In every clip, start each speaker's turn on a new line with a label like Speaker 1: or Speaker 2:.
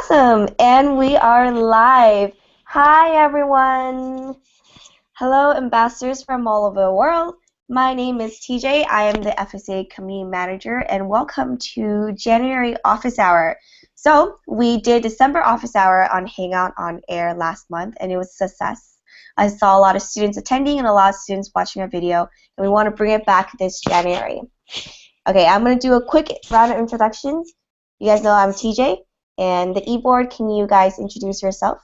Speaker 1: Awesome, and we are live. Hi, everyone. Hello, ambassadors from all over the world. My name is TJ. I am the FSA Community Manager, and welcome to January Office Hour. So, we did December Office Hour on Hangout on air last month, and it was a success. I saw a lot of students attending and a lot of students watching our video, and we want to bring it back this January. Okay, I'm going to do a quick round of introductions. You guys know I'm TJ. And the e-board, can you guys introduce yourself?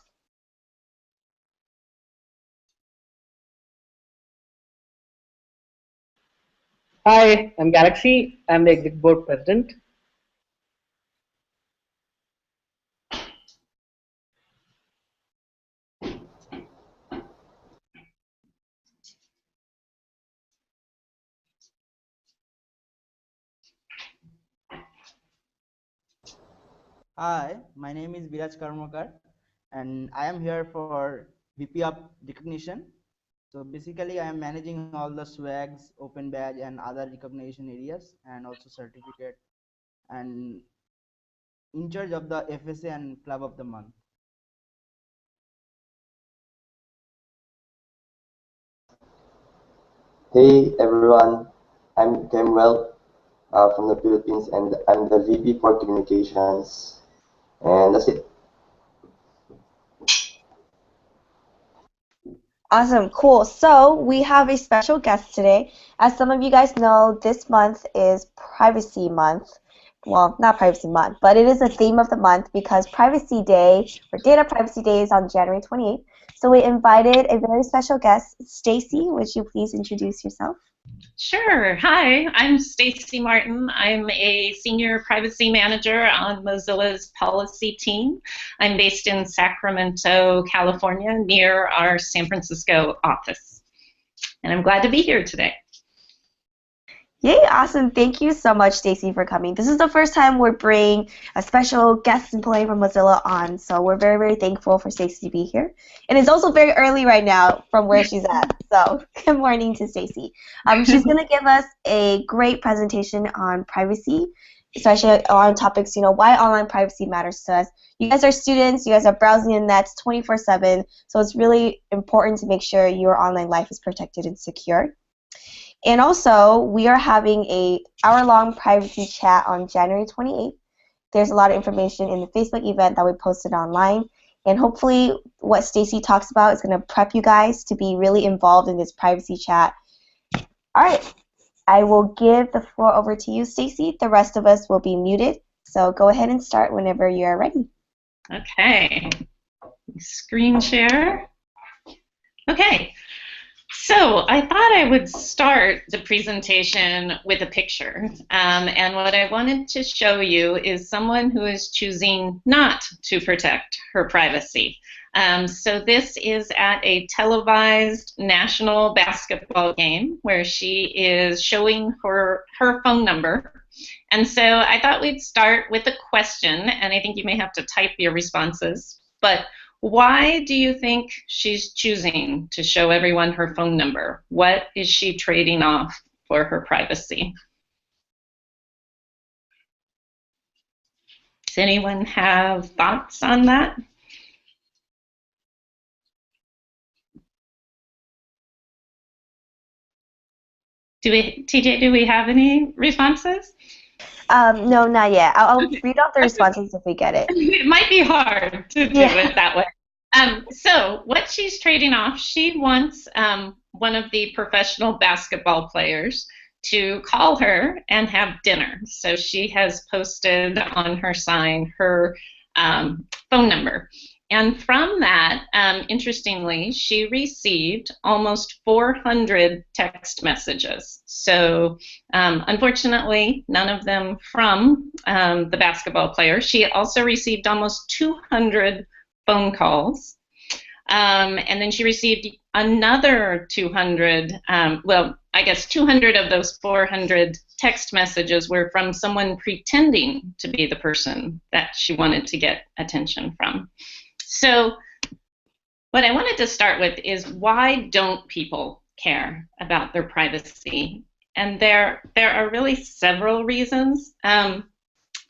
Speaker 2: Hi, I'm Galaxy. I'm the Exec Board President.
Speaker 3: Hi, my name is Biraj Karmakar and I am here for VP of Recognition. So basically I am managing all the swags, open badge and other recognition areas and also certificate and in charge of the FSA and Club of the Month.
Speaker 4: Hey everyone, I'm Kemwell from the Philippines and I'm the VP for Communications. And that's it.
Speaker 1: Awesome, cool. So we have a special guest today. As some of you guys know, this month is Privacy Month. Well, not Privacy Month, but it is a theme of the month because Privacy Day, or Data Privacy Day, is on January 28th. So we invited a very special guest, Stacy. Would you please introduce yourself?
Speaker 5: Sure. Hi, I'm Stacy Martin. I'm a senior privacy manager on Mozilla's policy team. I'm based in Sacramento, California, near our San Francisco office. And I'm glad to be here today.
Speaker 1: Yay, awesome. Thank you so much, Stacy, for coming. This is the first time we're bringing a special guest employee from Mozilla on, so we're very, very thankful for Stacy to be here. And it's also very early right now from where she's at, so good morning to Stacy. She's going to give us a great presentation on privacy, especially on topics, why online privacy matters to us. You guys are students, you guys are browsing the nets 24/7, so it's really important to make sure your online life is protected and secure. And also, we are having an hour-long privacy chat on January 28th. There's a lot of information in the Facebook event that we posted online. And hopefully, what Stacy talks about is going to prep you guys to be really involved in this privacy chat. All right, I will give the floor over to you, Stacy. The rest of us will be muted. So go ahead and start whenever you're ready.
Speaker 5: Okay. Screen share. Okay. So I thought I would start the presentation with a picture. And what I wanted to show you is someone who is choosing not to protect her privacy. So this is at a televised national basketball game where she is showing her phone number. And so I thought we'd start with a question, and I think you may have to type your responses. But why do you think she's choosing to show everyone her phone number? What is she trading off for her privacy? Does anyone have thoughts on that? TJ, do we have any responses?
Speaker 1: No, not yet. I'll read off the responses if we get it.
Speaker 5: It might be hard to do it that way. So what she's trading off, she wants one of the professional basketball players to call her and have dinner. So she has posted on her sign her phone number. And from that, interestingly, she received almost 400 text messages. So unfortunately, none of them from the basketball player. She also received almost 200 phone calls. And then she received another 200, well, I guess 200 of those 400 text messages were from someone pretending to be the person that she wanted to get attention from. So what I wanted to start with is, why don't people care about their privacy? And there are really several reasons.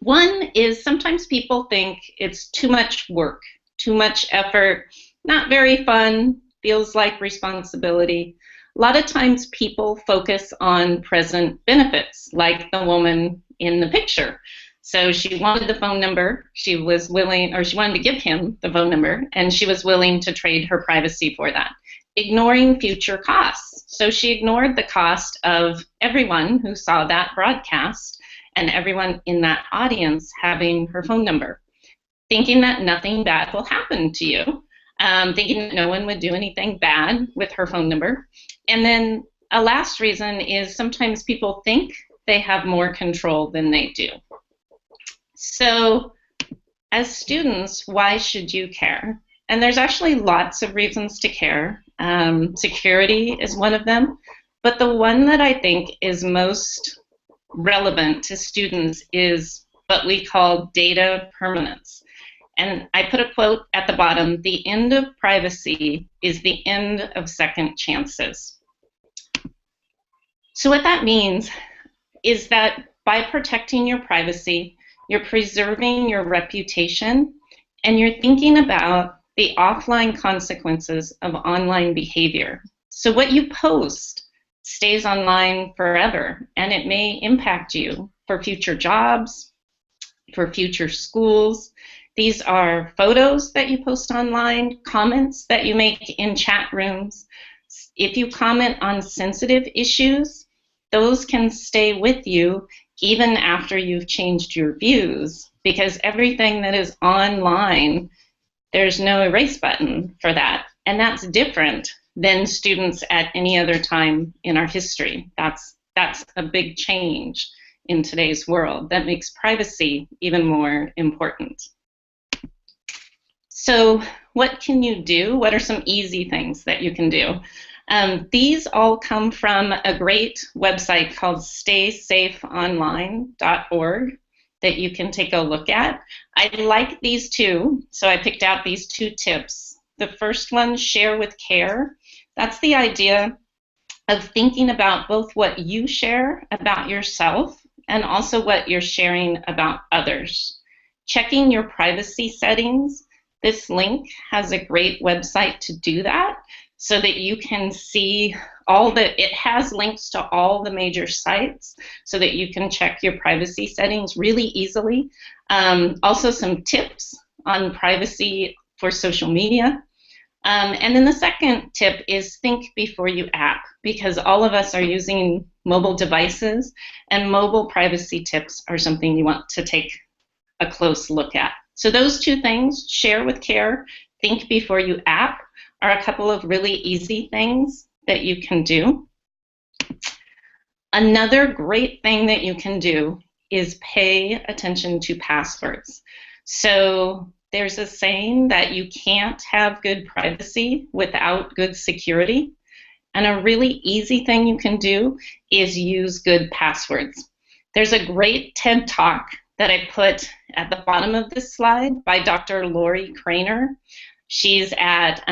Speaker 5: One is sometimes people think it's too much work, too much effort, not very fun, feels like responsibility. A lot of times people focus on present benefits, like the woman in the picture. So she wanted the phone number, she was willing, or she wanted to give him the phone number, and she was willing to trade her privacy for that, ignoring future costs. So she ignored the cost of everyone who saw that broadcast and everyone in that audience having her phone number, thinking that nothing bad will happen to you, thinking that no one would do anything bad with her phone number. And then a last reason is sometimes people think they have more control than they do. So as students, why should you care? And there's actually lots of reasons to care. Security is one of them, but the one that I think is most relevant to students is what we call data permanence. And I put a quote at the bottom: the end of privacy is the end of second chances. So what that means is that by protecting your privacy, you're preserving your reputation, and you're thinking about the offline consequences of online behavior. So what you post stays online forever, and it may impact you for future jobs, for future schools. These are photos that you post online, comments that you make in chat rooms. If you comment on sensitive issues, those can stay with you even after you've changed your views, because everything that is online, there's no erase button for that. And that's different than students at any other time in our history. That's a big change in today's world. That makes privacy even more important. So what can you do? What are some easy things that you can do? These all come from a great website called staysafeonline.org that you can take a look at. I like these two, so I picked out these two tips. The first one, share with care. That's the idea of thinking about both what you share about yourself and also what you're sharing about others. Checking your privacy settings. This link has a great website to do that, so that you can see it has links to all the major sites so that you can check your privacy settings really easily. Also some tips on privacy for social media. And then the second tip is think before you act, because all of us are using mobile devices, and mobile privacy tips are something you want to take a close look at. So those two things, share with care, think before you act, are a couple of really easy things that you can do. Another great thing that you can do is pay attention to passwords. So there's a saying that you can't have good privacy without good security. And a really easy thing you can do is use good passwords. There's a great TED Talk that I put at the bottom of this slide by Dr. Lori Crainer. She's at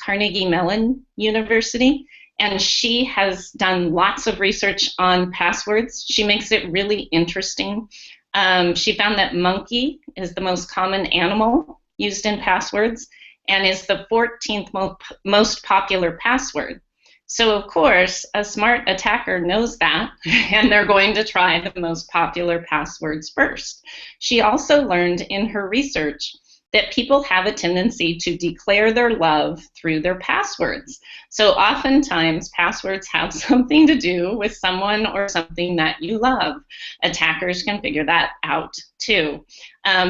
Speaker 5: Carnegie Mellon University, and she has done lots of research on passwords. She makes it really interesting. She found that monkey is the most common animal used in passwords and is the 14th most popular password. So of course, a smart attacker knows that, and they're going to try the most popular passwords first. She also learned in her research that people have a tendency to declare their love through their passwords. So oftentimes, passwords have something to do with someone or something that you love. Attackers can figure that out too.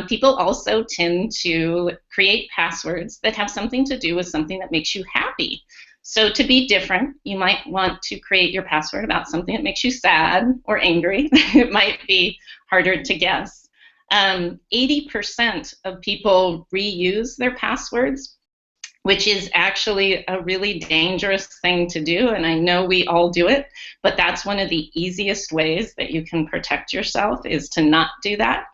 Speaker 5: People also tend to create passwords that have something to do with something that makes you happy. So to be different, you might want to create your password about something that makes you sad or angry. It might be harder to guess. 80% of people reuse their passwords, which is actually a really dangerous thing to do, and I know we all do it, but that's one of the easiest ways that you can protect yourself, is to not do that.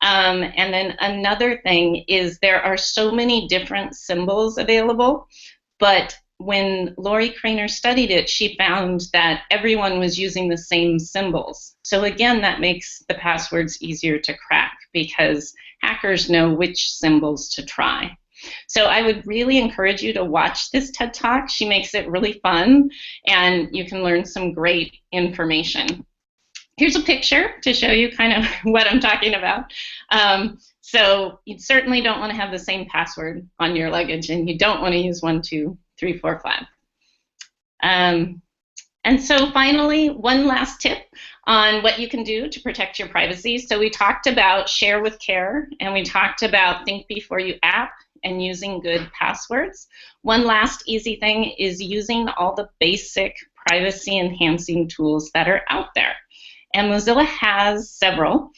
Speaker 5: And then another thing is there are so many different symbols available, but when Lori Crainer studied it, she found that everyone was using the same symbols. So again, that makes the passwords easier to crack, because hackers know which symbols to try. So I would really encourage you to watch this TED Talk. She makes it really fun, and you can learn some great information. Here's a picture to show you kind of what I'm talking about. So you certainly don't want to have the same password on your luggage, and you don't want to use 1, 2, 3, 4, 5. And so finally, one last tip on what you can do to protect your privacy. So we talked about share with care, and we talked about think before you app and using good passwords. One last easy thing is using all the basic privacy enhancing tools that are out there. And Mozilla has several.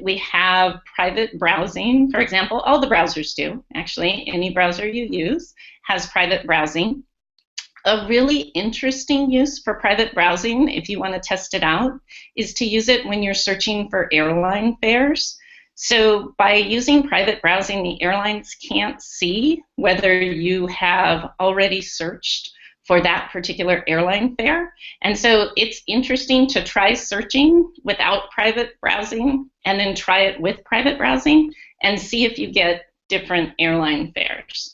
Speaker 5: We have private browsing, for example. All the browsers do, actually. Any browser you use has private browsing. A really interesting use for private browsing, if you want to test it out, is to use it when you're searching for airline fares. So by using private browsing, the airlines can't see whether you have already searched for that particular airline fare. And so it's interesting to try searching without private browsing and then try it with private browsing and see if you get different airline fares.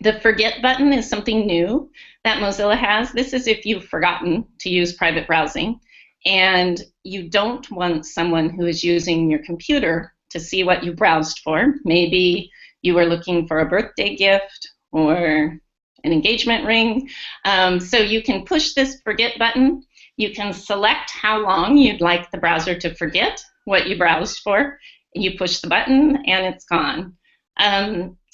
Speaker 5: The forget button is something new that Mozilla has. This is if you've forgotten to use private browsing and you don't want someone who is using your computer to see what you browsed for. Maybe you were looking for a birthday gift or an engagement ring. So you can push this forget button. You can select how long you'd like the browser to forget what you browsed for. You push the button and it's gone.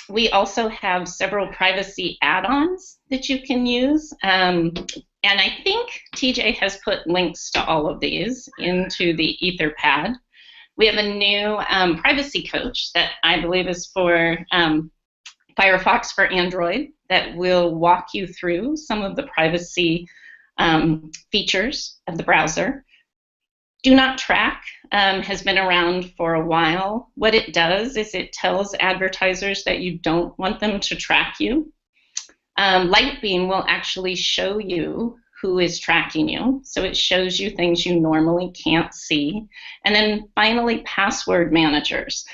Speaker 5: We also have several privacy add-ons that you can use. And I think TJ has put links to all of these into the Etherpad. We have a new privacy coach that I believe is for Firefox for Android that will walk you through some of the privacy features of the browser. Do Not Track has been around for a while. What it does is it tells advertisers that you don't want them to track you. Lightbeam will actually show you who is tracking you. So it shows you things you normally can't see. And then finally, password managers.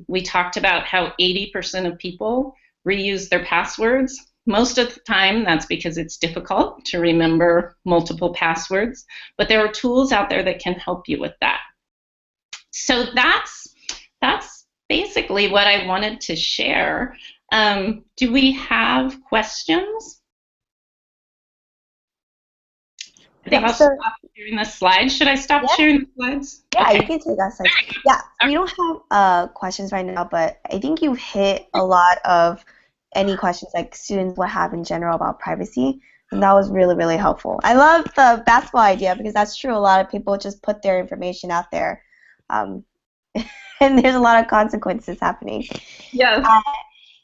Speaker 5: We talked about how 80% of people reuse their passwords. Most of the time, that's because it's difficult to remember multiple passwords, but there are tools out there that can help you with that. So that's basically what I wanted to share. Do we have questions? I think I'll stop sharing the slides. Should I stop sharing the slides?
Speaker 1: Yeah,
Speaker 5: Okay.
Speaker 1: you can take that side. Yeah, we don't have questions right now, but I think you've hit a lot of any questions like students would have in general about privacy, and that was really, really helpful. I love the basketball idea because that's true. A lot of people just put their information out there, and there's a lot of consequences happening.
Speaker 5: Yes.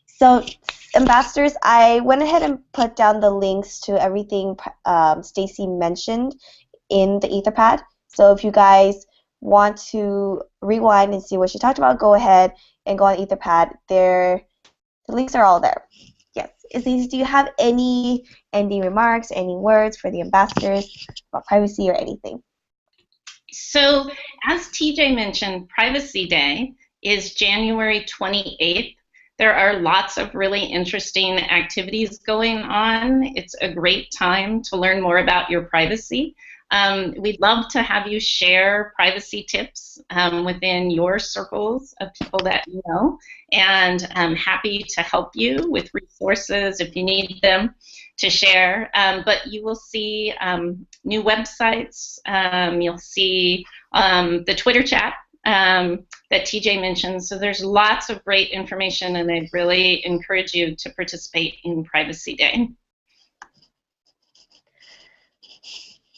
Speaker 1: So, ambassadors, I went ahead and put down the links to everything Stacy mentioned in the Etherpad. So if you guys want to rewind and see what she talked about, go ahead and go on Etherpad. The links are all there. Yes. Stacey, do you have any ending remarks, any words for the ambassadors about privacy or anything?
Speaker 5: So as TJ mentioned, Privacy Day is January 28th. There are lots of really interesting activities going on. It's a great time to learn more about your privacy. We'd love to have you share privacy tips within your circles of people that you know, and I'm happy to help you with resources if you need them to share. But you will see new websites. You'll see the Twitter chat that TJ mentioned. So there's lots of great information, and I'd really encourage you to participate in Privacy Day.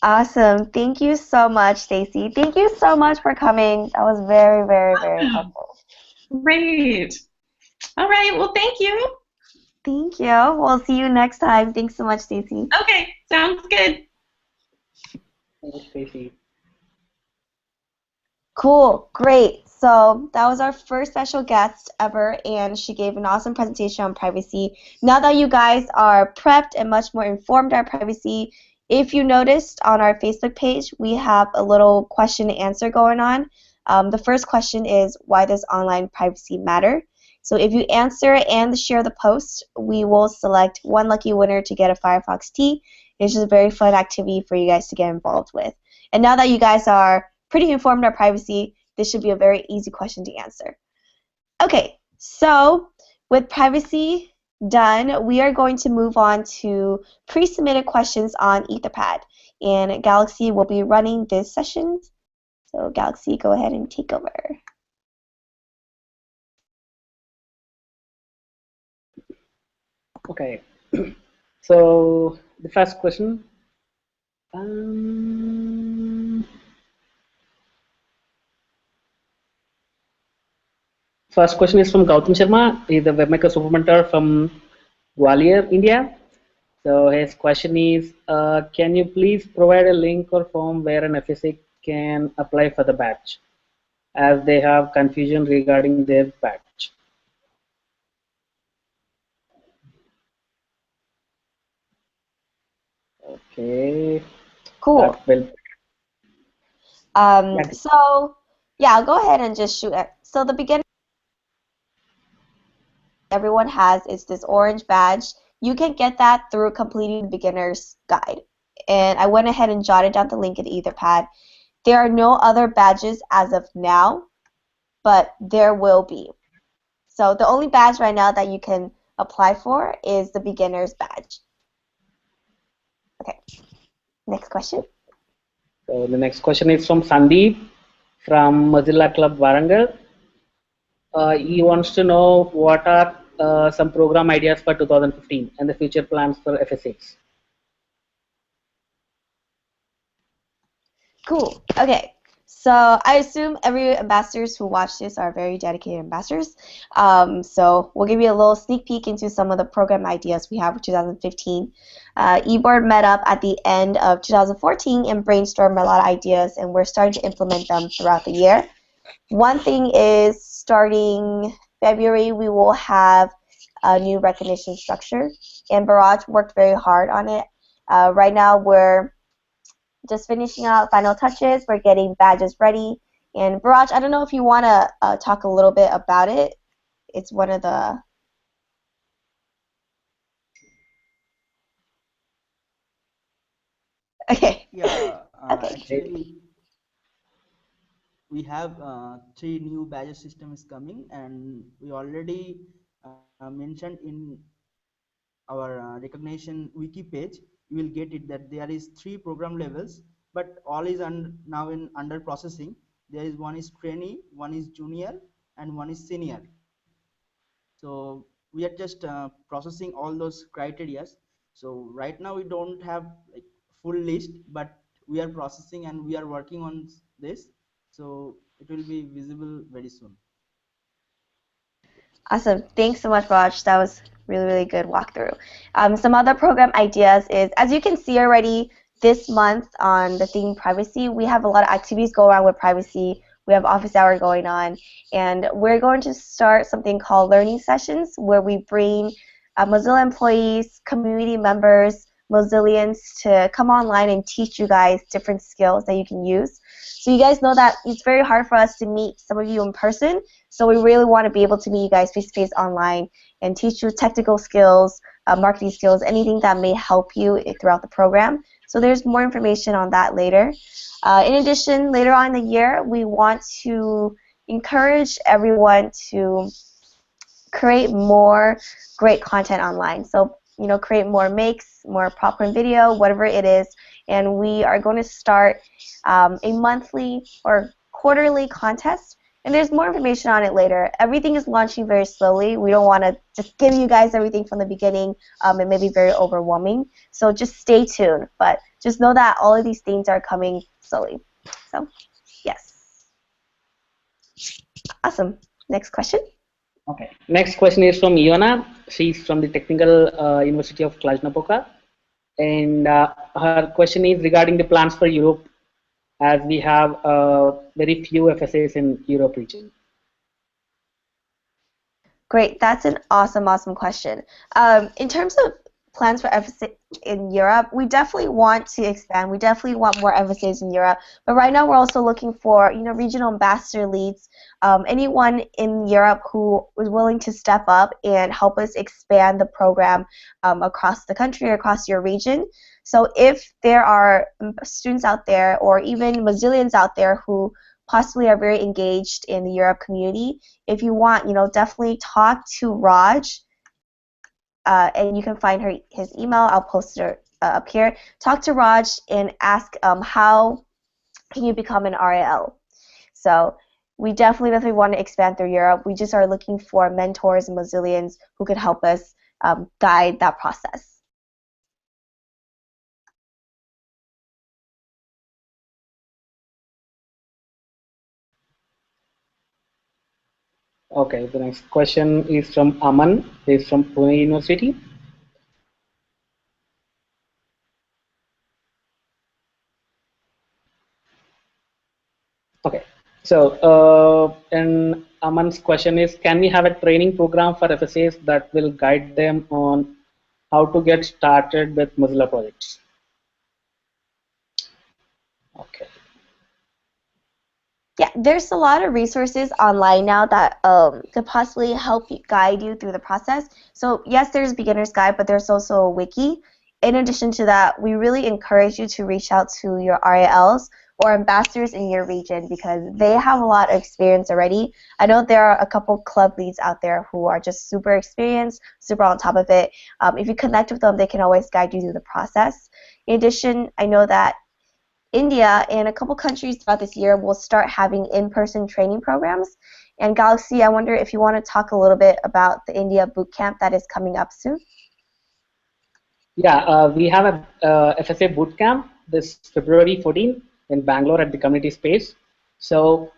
Speaker 1: Awesome. Thank you so much, Stacy. Thank you so much for coming. That was very, very, very helpful.
Speaker 5: Great. All right. Well, thank you.
Speaker 1: Thank you. We'll see you next time. Thanks so much, Stacy.
Speaker 5: Okay. Sounds good.
Speaker 2: Thanks, Stacy.
Speaker 1: Cool. Great. So that was our first special guest ever, and she gave an awesome presentation on privacy. Now that you guys are prepped and much more informed on privacy, if you noticed on our Facebook page, we have a little question and answer going on. The first question is, why does online privacy matter? So if you answer and share the post, we will select one lucky winner to get a Firefox Tee. It's just a very fun activity for you guys to get involved with. And now that you guys are pretty informed on privacy, this should be a very easy question to answer. Okay, so with privacy done, we are going to move on to pre-submitted questions on Etherpad. And Galaxy will be running this session. So Galaxy, go ahead and take over.
Speaker 2: Okay. So the first question. First question is from Gautam Sharma. He's a webmaker supermentor from Gwalior, India. So his question is, can you please provide a link or form where an FSA can apply for the badge, as they have confusion regarding their badge? Okay.
Speaker 1: Cool.
Speaker 2: Yes.
Speaker 1: So yeah, I'll go ahead and just shoot it. So the beginner everyone has is this orange badge. You can get that through completing the beginner's guide. And I went ahead and jotted down the link in Etherpad. There are no other badges as of now, but there will be. So the only badge right now that you can apply for is the beginner's badge. Okay, next question.
Speaker 2: So the next question is from Sandeep from Mozilla Club Warangal. He wants to know what are some program ideas for 2015 and the future plans for FSX.
Speaker 1: Cool. Okay. So I assume every ambassadors who watch this are very dedicated ambassadors. So we'll give you a little sneak peek into some of the program ideas we have for 2015. eBoard met up at the end of 2014 and brainstormed a lot of ideas, and we're starting to implement them throughout the year. One thing is, starting February, we will have a new recognition structure, and Baraj worked very hard on it. Right now, we're just finishing out final touches. We're getting badges ready. And Baraj, I don't know if you want to talk a little bit about it. It's one of the... Okay.
Speaker 3: Yeah,
Speaker 1: Okay.
Speaker 3: actually, we have 3 new badge systems coming, and we already mentioned in our recognition wiki page. You will get it that there is 3 program levels, but all is now in under processing. There is one is trainee, one is junior, and one is senior. So we are just processing all those criterias. So right now we don't have like full list, but we are processing and we are working on this. So it will be visible very soon.
Speaker 1: Awesome. Thanks so much, Raj. That was really, really good walkthrough. Some other program ideas is, as you can see already, this month on the theme privacy, we have a lot of activities go around with privacy. We have office hour going on, and we're going to start something called learning sessions, where we bring Mozilla employees, community members, Mozillians to come online and teach you guys different skills that you can use. So you guys know that it's very hard for us to meet some of you in person, so we really want to be able to meet you guys face-to-face online and teach you technical skills, marketing skills, anything that may help you throughout the program. So there's more information on that later. In addition, later on in the year, we want to encourage everyone to create more great content online. So, you know, create more makes, more popcorn video, whatever it is. And we are going to start a monthly or quarterly contest. And there's more information on it later. Everything is launching very slowly. We don't want to just give you guys everything from the beginning. It may be very overwhelming. So just stay tuned. But just know that all of these things are coming slowly. So, yes. Awesome. Next question.
Speaker 2: Okay. Next question is from Iona. She's from the Technical University of Cluj-Napoca. And her question is regarding the plans for Europe, as we have very few FSAs in Europe region.
Speaker 1: Great, that's an awesome, awesome question. In terms of plans for FSA in Europe. We definitely want to expand. We definitely want more FSAs in Europe. But right now, we're also looking for regional ambassador leads, anyone in Europe who is willing to step up and help us expand the program across the country or across your region. So if there are students out there or even Mozillians out there who possibly are very engaged in the Europe community, if you want, definitely talk to Raj. And you can find his email. I'll post it up here. Talk to Raj and ask how can you become an RAL. So we definitely want to expand through Europe. We just are looking for mentors and Mozillians who could help us guide that process.
Speaker 2: Okay, the next question is from Aman. He's from Pune University. Okay, so and Aman's question is, can we have a training program for FSAs that will guide them on how to get started with Mozilla projects? Okay.
Speaker 1: Yeah, there's a lot of resources online now that could possibly help you, guide you through the process. So yes, there's a beginner's guide, but there's also a wiki. In addition to that, we really encourage you to reach out to your RALs or ambassadors in your region because they have a lot of experience already. I know there are a couple club leads out there who are just super experienced, super on top of it. If you connect with them, they can always guide you through the process. In addition, I know that India and a couple countries throughout this year will start having in-person training programs. And Galaxy, I wonder if you want to talk a little bit about the India bootcamp that is coming up soon.
Speaker 2: Yeah, we have a FSA bootcamp this February 14 in Bangalore at the community space. So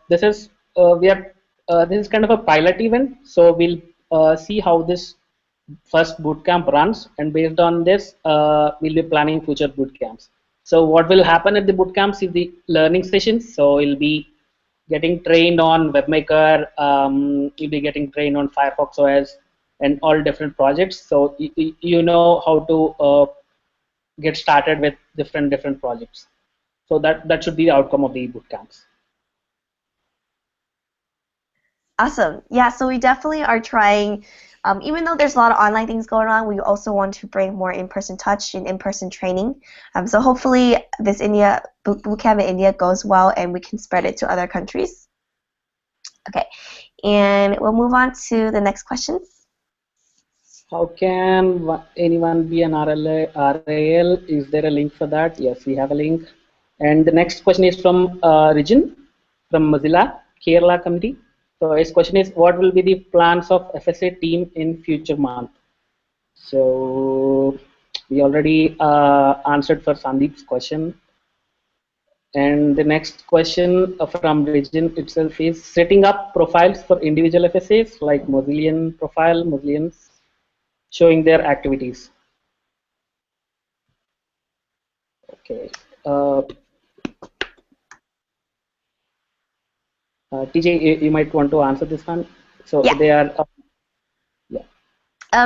Speaker 2: this is kind of a pilot event. So we'll see how this first bootcamp runs, and based on this, we'll be planning future bootcamps. So what will happen at the bootcamps is the learning sessions. So we'll be getting trained on WebMaker, you'll be getting trained on Firefox OS and all different projects. So you know how to get started with different projects. So that should be the outcome of the bootcamps.
Speaker 1: Awesome. Yeah, so we definitely are trying, even though there's a lot of online things going on, we also want to bring more in-person touch and in-person training. So hopefully this India bootcamp in India goes well and we can spread it to other countries. Okay, and we'll move on to the next question.
Speaker 2: How can anyone be an RAL? Is there a link for that? Yes, we have a link. And the next question is from Rijin from Mozilla, Kerala committee. So his question is, what will be the plans of FSA team in future month? So we already answered for Sandeep's question. And the next question from Region itself is setting up profiles for individual FSAs like Mozillian profile, Mozillians showing their activities. Okay. TJ, you might want to answer this one. So
Speaker 1: yeah.
Speaker 2: They are.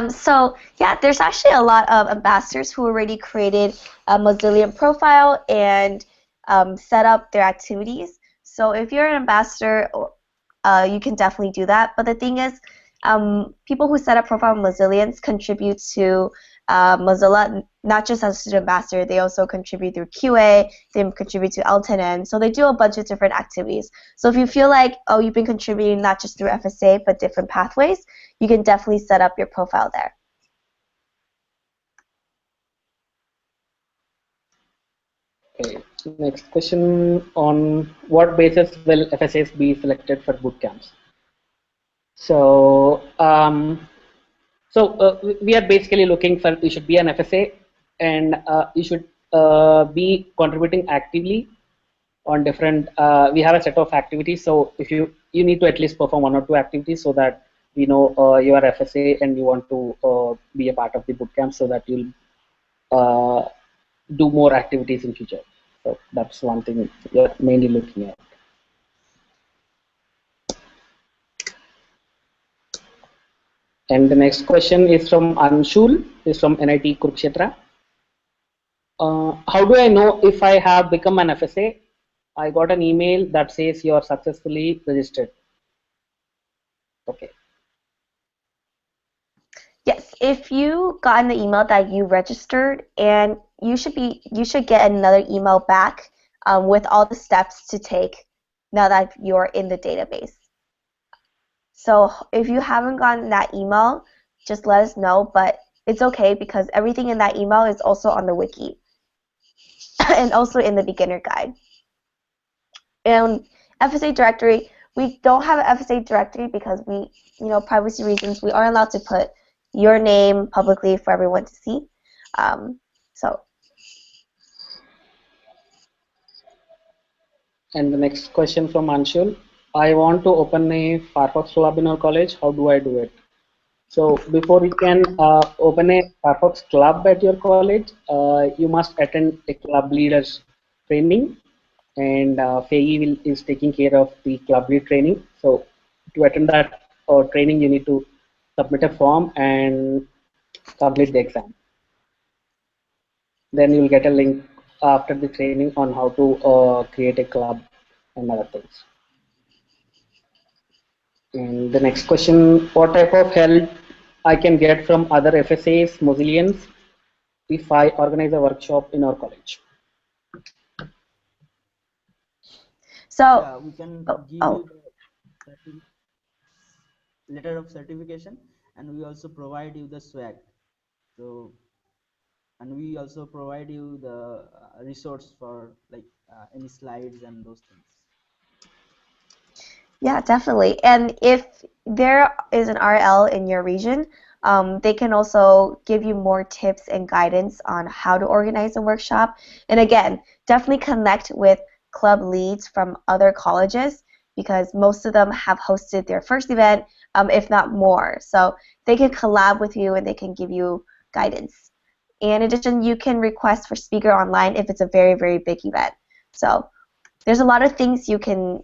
Speaker 1: So yeah, there's actually a lot of ambassadors who already created a Mozillian profile and set up their activities. So if you're an ambassador, you can definitely do that. But the thing is, people who set up profile Mozillians contribute to Mozilla, not just as a student ambassador, they also contribute through QA, they contribute to L10N, so they do a bunch of different activities. So if you feel like, oh, you've been contributing not just through FSA, but different pathways, you can definitely set up your profile there.
Speaker 2: Okay, next question, on what basis will FSAs be selected for bootcamps? So, we are basically looking for, you should be an FSA and you should be contributing actively on different, we have a set of activities. So if you need to at least perform 1 or 2 activities so that we know you are FSA and you want to be a part of the bootcamp so that you'll do more activities in future. So that's one thing you're mainly looking at. And the next question is from Anshul, is from NIT Kurukshetra. How do I know if I have become an FSA? I got an email that says you are successfully registered. Okay.
Speaker 1: Yes, if you got the email that you registered, and you should get another email back with all the steps to take now that you're in the database. So if you haven't gotten that email, just let us know, but it's okay because everything in that email is also on the wiki and also in the beginner guide. And FSA directory, we don't have an FSA directory because privacy reasons, we aren't allowed to put your name publicly for everyone to see.
Speaker 2: And the next question from Anshul. I want to open a Firefox club in our college. How do I do it? So before you can open a Firefox club at your college, you must attend a club leaders training, and FAE is taking care of the club lead training. So to attend that training, you need to submit a form and complete the exam. Then you will get a link after the training on how to create a club and other things. And the next question, what type of help I can get from other FSAs, Mozillians, if I organize a workshop in our college?
Speaker 1: So
Speaker 3: Yeah, we can give you the letter of certification, and we also provide you the swag. So, and we also provide you the resource for like any slides and those things.
Speaker 1: yeah, definitely. And if there is an RL in your region, they can also give you more tips and guidance on how to organize a workshop. And again, definitely connect with club leads from other colleges because most of them have hosted their first event, if not more. So they can collab with you and they can give you guidance. And in addition, you can request for speaker online if it's a very, very big event. So there's a lot of things you can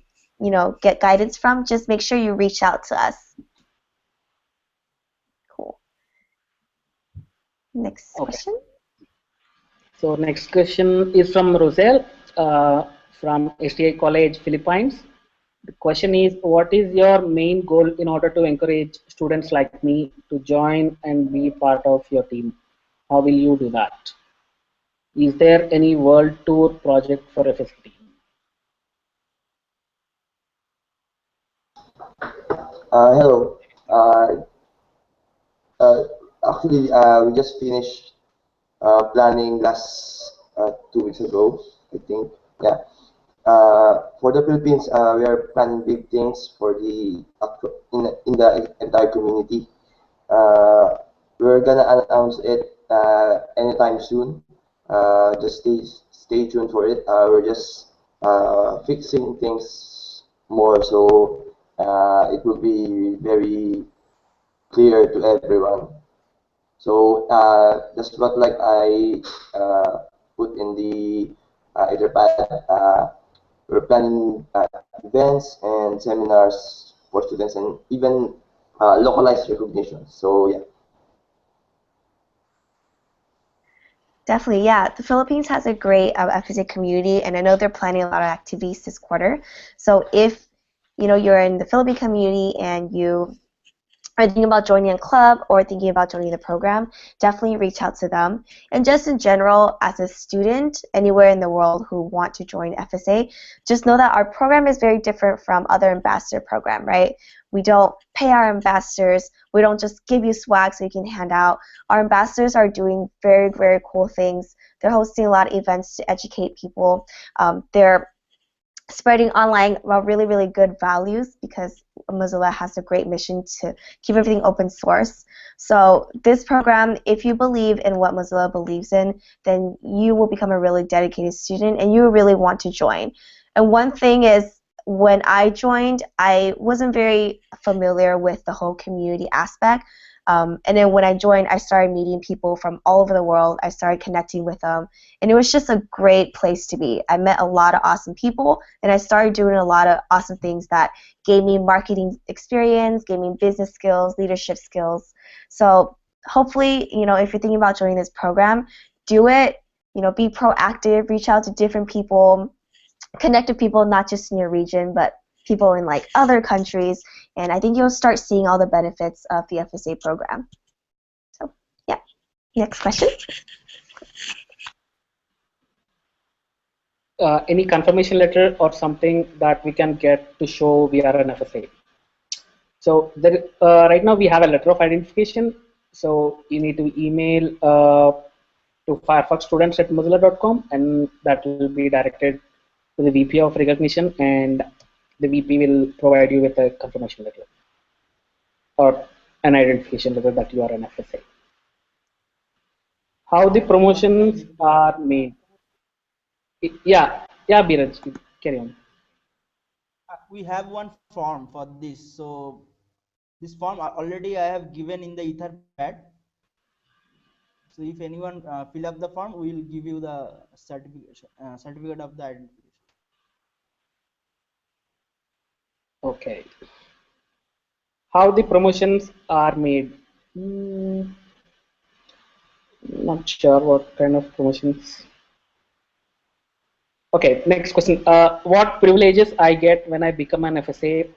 Speaker 1: get guidance from. Just make sure you reach out to us. Cool. Next question.
Speaker 2: So next question is from Rosel from STI College, Philippines. The question is, what is your main goal in order to encourage students like me to join and be part of your team? How will you do that? Is there any world tour project for FST?
Speaker 4: Hello. Uh, Actually, we just finished planning last 2 weeks ago, I think. Yeah. For the Philippines, we are planning big things for in the entire community. Uh, we're gonna announce it anytime soon. Just stay tuned for it. We're just fixing things more, so it will be very clear to everyone. So that's what like I put in the Etherpad. We're planning events and seminars for students and even localized recognition. So yeah.
Speaker 1: Definitely, yeah. The Philippines has a great FSA community, and I know they're planning a lot of activities this quarter. So if you're in the Philippine community and you are thinking about joining a club or thinking about joining the program, definitely reach out to them. And just in general, as a student anywhere in the world who want to join FSA, just know that our program is very different from other ambassador program, right? We don't pay our ambassadors. We don't just give you swag so you can hand out. Our ambassadors are doing very, very cool things. They're hosting a lot of events to educate people. They're spreading online really, really good values because Mozilla has a great mission to keep everything open source. So this program, if you believe in what Mozilla believes in, then you will become a really dedicated student and you really want to join. And one thing is, when I joined, I wasn't very familiar with the whole community aspect. And then when I joined, I started meeting people from all over the world. I started connecting with them, and it was just a great place to be. I met a lot of awesome people, and I started doing a lot of awesome things that gave me marketing experience, gave me business skills, leadership skills. So hopefully, you know, if you're thinking about joining this program, do it. You know, be proactive, reach out to different people, connect with people not just in your region, but people in like other countries, and I think you'll start seeing all the benefits of the FSA program. So yeah, next question.
Speaker 2: Any confirmation letter or something that we can get to show we are an FSA? So there, right now we have a letter of identification. So you need to email to firefoxstudents@mozilla.com, and that will be directed to the VP of recognition, and the VP will provide you with a confirmation letter or an identification letter that you are an FSA. How the promotions are made? Yeah, Biraj, carry on.
Speaker 3: We have one form for this. So this form already I have given in the Etherpad. So if anyone fill up the form, we will give you the certificate of the identification.
Speaker 2: Okay. How the promotions are made? Not sure what kind of promotions. Okay, next question. What privileges I get when I become an FSA,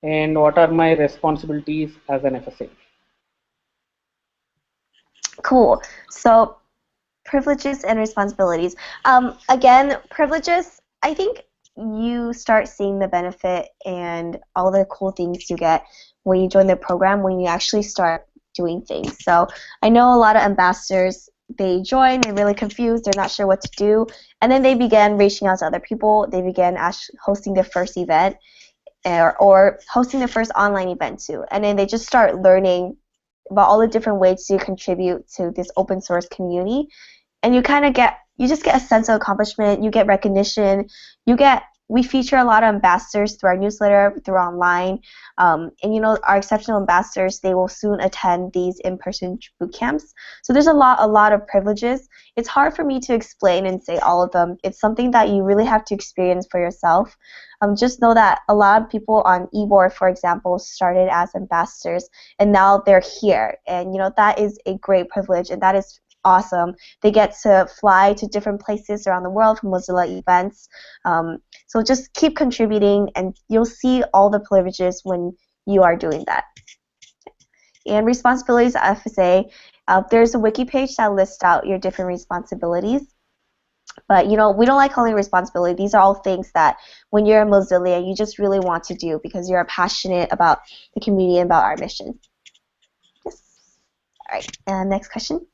Speaker 2: and what are my responsibilities as an FSA?
Speaker 1: Cool. So privileges and responsibilities. Again, privileges, I think you start seeing the benefit and all the cool things you get when you join the program, when you actually start doing things. So I know a lot of ambassadors, they join, they're really confused, they're not sure what to do, and then they began reaching out to other people. They began hosting their first event or hosting their first online event too, and then they just start learning about all the different ways to contribute to this open source community, and you just get a sense of accomplishment, you get recognition, we feature a lot of ambassadors through our newsletter, through online, and you know, our exceptional ambassadors, they will soon attend these in-person boot camps. So there's a lot of privileges. It's hard for me to explain and say all of them. It's something that you really have to experience for yourself. Just know that a lot of people on eBoard, for example, started as ambassadors, and now they're here, and you know, that is a great privilege, and that is awesome. They get to fly to different places around the world for Mozilla events. So just keep contributing, and you'll see all the privileges when you are doing that. And responsibilities at FSA, there's a wiki page that lists out your different responsibilities. But you know, we don't like calling it responsibility. These are all things that when you're a Mozilla, you just really want to do because you're passionate about the community and about our mission. Yes. All right. Next question.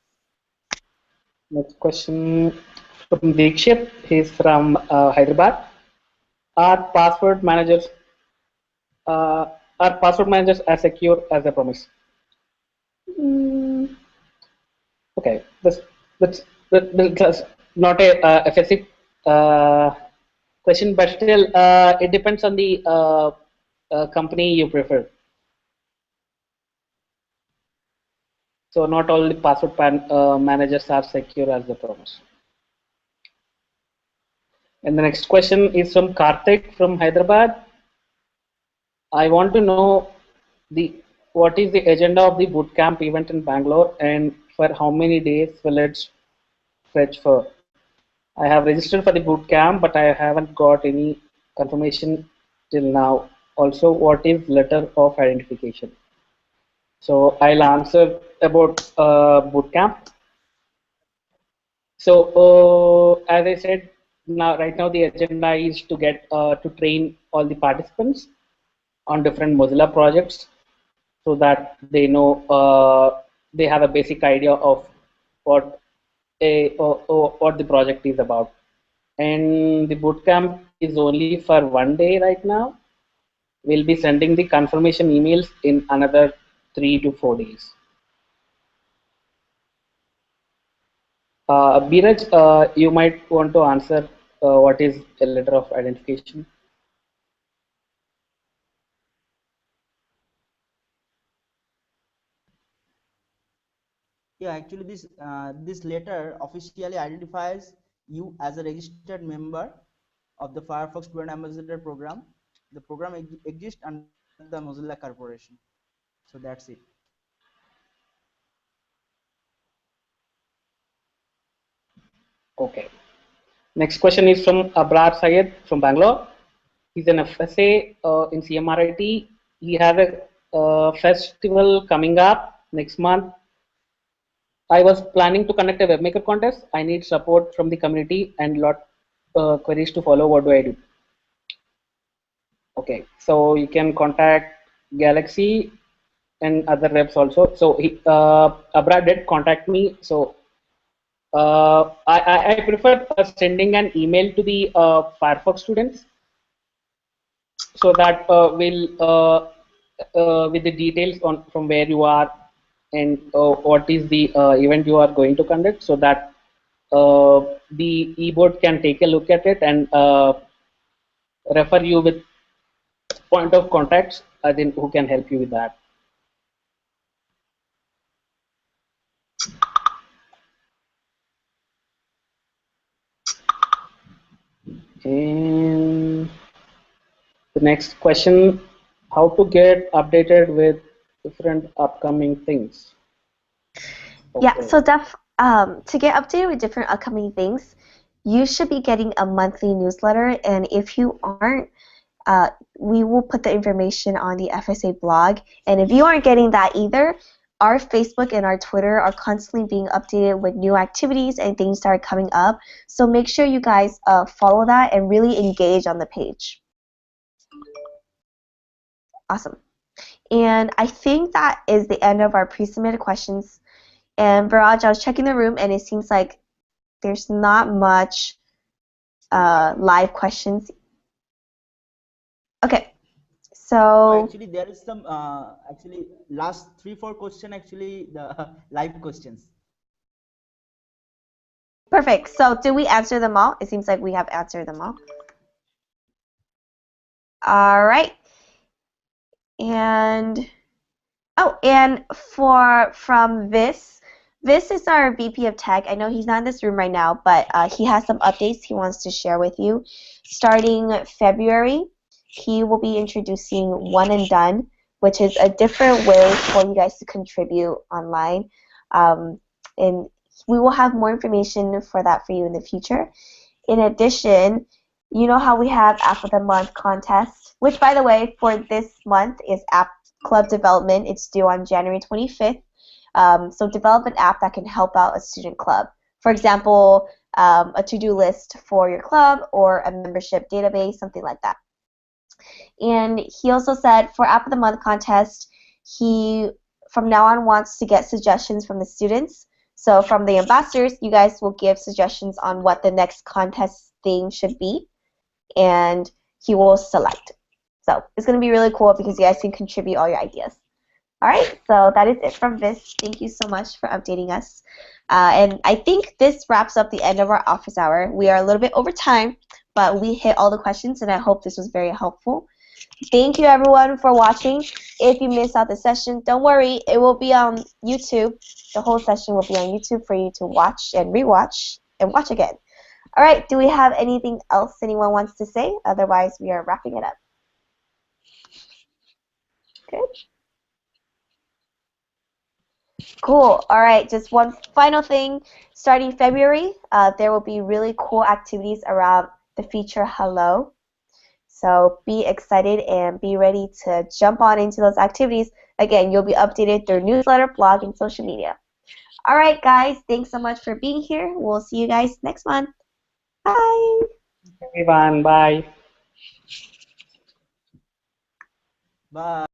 Speaker 2: Next question from Dikshit. He's from Hyderabad. Are password managers as secure as they promise? Okay, that's not a FSC question, but still, it depends on the company you prefer. So not all the password managers are secure as they promise. And the next question is from Karthik from Hyderabad. I want to know what is the agenda of the bootcamp event in Bangalore, and for how many days will it stretch for? I have registered for the bootcamp, but I haven't got any confirmation till now. Also, what is letter of identification? So I'll answer about bootcamp. So as I said, right now the agenda is to get to train all the participants on different Mozilla projects, so that they know they have a basic idea of what the project is about. And the bootcamp is only for 1 day right now. We'll be sending the confirmation emails in another 3 to 4 days. Biraj, you might want to answer what is a letter of identification?
Speaker 3: Yeah, actually, this letter officially identifies you as a registered member of the Firefox Student Ambassador program. The program exists under the Mozilla Corporation. So that's it.
Speaker 2: Okay. Next question is from Abrar Syed from Bangalore. He's an FSA in CMRIT. He has a festival coming up next month. I was planning to conduct a webmaker contest. I need support from the community and lot queries to follow. What do I do? Okay, so you can contact Galaxy and other reps also. So Abra did contact me. So I prefer sending an email to the Firefox students so that we'll with the details on from where you are and what is the event you are going to conduct, so that the e-board can take a look at it and refer you with point of contacts, I think, who can help you with that. And the next question, how to get updated with different upcoming things? Okay.
Speaker 1: Yeah, so to get updated with different upcoming things, you should be getting a monthly newsletter, and if you aren't, we will put the information on the FSA blog. And if you aren't getting that either, our Facebook and our Twitter are constantly being updated with new activities and things that are coming up. So make sure you guys follow that and really engage on the page. Awesome. And I think that is the end of our pre-submitted questions. And Viraj, I was checking the room, and it seems like there's not much live questions. Okay, so
Speaker 3: Actually, there is some actually last 3-4 question actually the live questions.
Speaker 1: perfect. So did we answer them all? It seems like we have answered them all. All right. And from Vis is our VP of Tech. I know he's not in this room right now, but he has some updates he wants to share with you. Starting February, he will be introducing One and Done, which is a different way for you guys to contribute online. And we will have more information for that for you in the future. In addition, you know how we have App of the Month contest, which, by the way, for this month is App Club Development. It's due on January 25th. So develop an app that can help out a student club. For example, a to-do list for your club or a membership database, something like that. And he also said for App of the Month contest, he from now on wants to get suggestions from the students. So from the ambassadors, you guys will give suggestions on what the next contest theme should be, and he will select. So it's going to be really cool because you guys can contribute all your ideas. All right, so that is it from Vis. Thank you so much for updating us. And I think this wraps up the end of our office hour. We are a little bit over time, but we hit all the questions, and I hope this was very helpful. Thank you, everyone, for watching. If you missed out the session, don't worry. It will be on YouTube. The whole session will be on YouTube for you to watch and rewatch and watch again. All right, do we have anything else anyone wants to say? Otherwise, we are wrapping it up. Good. Cool. All right, just one final thing. Starting February, there will be really cool activities around the feature Hello. So be excited and be ready to jump on into those activities. Again, you'll be updated through newsletter, blog, and social media. All right, guys, thanks so much for being here. We'll see you guys next month. Bye.
Speaker 2: Everyone, bye.
Speaker 3: Bye.